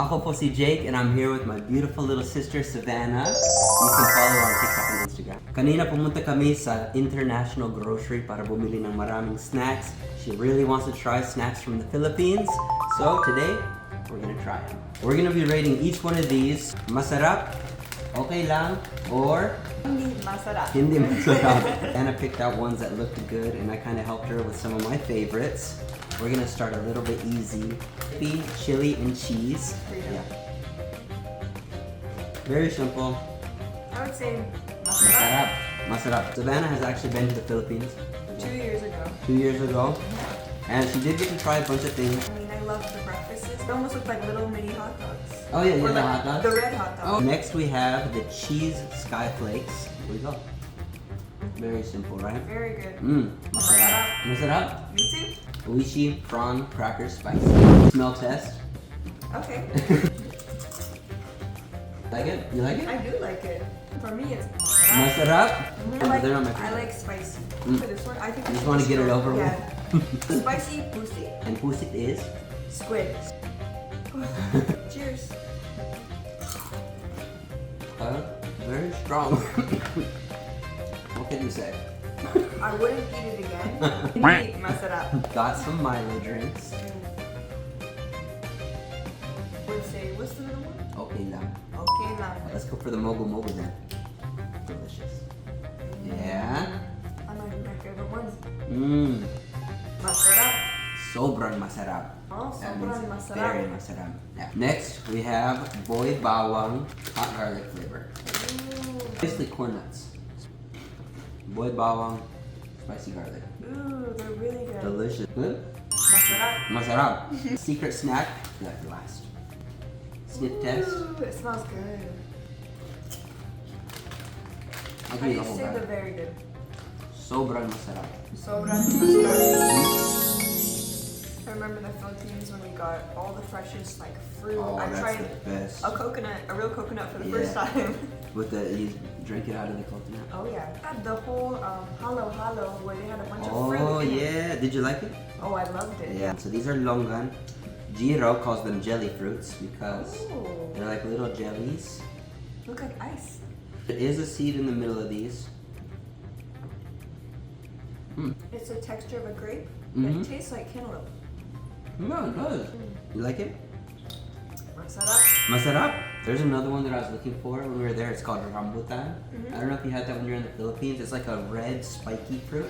Ako po si Jake and I'm here with my beautiful little sister Savannah. You can follow her on TikTok and Instagram. Kanina pumunta kami sa international grocery para bumili ng maraming snacks. She really wants to try snacks from the Philippines. So today, we're gonna try them. We're gonna be rating each one of these. Masarap, okay lang, or Hindi masarap. hindi masarap. Anna picked out ones that looked good and I kind of helped her with some of my favorites. We're gonna start a little bit easy. Beef, chili, and cheese. Yeah. Very simple. I would say Masarap. masarap. Masarap. Savannah has actually been to the Philippines 2 years ago. 2 years ago. And she did get to try a bunch of things. I mean, I love the breakfasts. They almost look like little mini hot dogs. Oh yeah, Or yeah, the like hot dogs. The red hot Oh, dog. next we have the cheese sky flakes. Here we go. Very simple, right? Very good. Masarap. Masarap. Me too? Oishi prawn cracker spicy. Smell test. Okay. Like it? You like it? I do like it. For me, it's masarap. Masarap. I They're not my like, I favorite. like spicy. For this one, I think You it's just want to get it over with. Yeah. Spicy pussy. And pusit is? Squid. Cheers. Very strong. What can you say? I wouldn't eat it again. Hindi masarap. Got some Milo drinks. Would say, what's the middle one? Okay lang. Okay lang. Let's go for the mogo mogo then. Delicious. Yeah. I might be my favorite ones. Masarap. Sobrang masarap. Oh, That sobrang means masarap. very masarap. Yeah. Next, we have boy bawang hot garlic flavor. Basically corn nuts. Boy bawang, spicy garlic. Ooh, they're really good. Delicious. Good? Masarap. Masarap. Secret snack. Like last. Sniff test. Ooh, it smells good. I'll How give do you the you whole say the bag. very good? Sobrang masarap. Sobrang masarap. I remember the Philippines when we got all the freshest like fruit. Oh, I that's tried the best. a real coconut for the first Yeah. time. With the, you drink it out of the coconut. Oh yeah. Had the whole halo halo where they had a bunch of fruit Oh in it. yeah, did you like it? Oh, I loved it. Yeah. So these are longan. Jiro calls them jelly fruits because Ooh, they're like little jellies. look like ice. There is a seed in the middle of these. It's the texture of a grape. Mhm. It tastes like cantaloupe. No, it does. You like it? Masarap. Masarap. There's another one that I was looking for when we were there. It's called rambutan. I don't know if you had that when you were in the Philippines. It's like a red spiky fruit.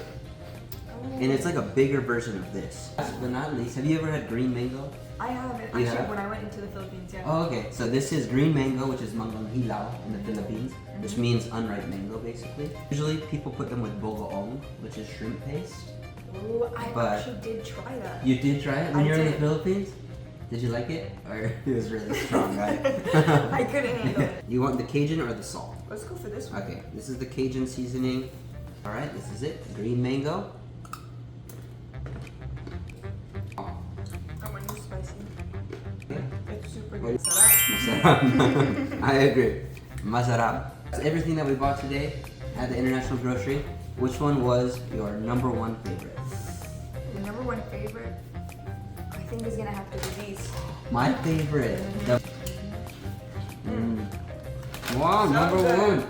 And it's like a bigger version of this. Last but not least, have you ever had green mango? I have it You actually have? when I went into the Philippines. Yeah. Oh, okay. So this is green mango, which is manggang hilaw in the Philippines, which means unripe mango, basically. Usually people put them with bogoong, which is shrimp paste. Ooh, I But- actually did try that. You did try it when I you were in the did. Philippines? Did you like it? Or it was really strong, right? I couldn't handle it. You want the Cajun or the salt? Let's go for this one. Okay, this is the Cajun seasoning. All right, this is it. Green mango. Oh, I want new spicy. yeah. It's super What- good. Sarap. Masarap. I agree. Masarap. That's everything that we bought today at the international grocery. Which one was your number one favorite? The number one favorite, I think is gonna have to be these. My favorite. The... Wow, So number good. one.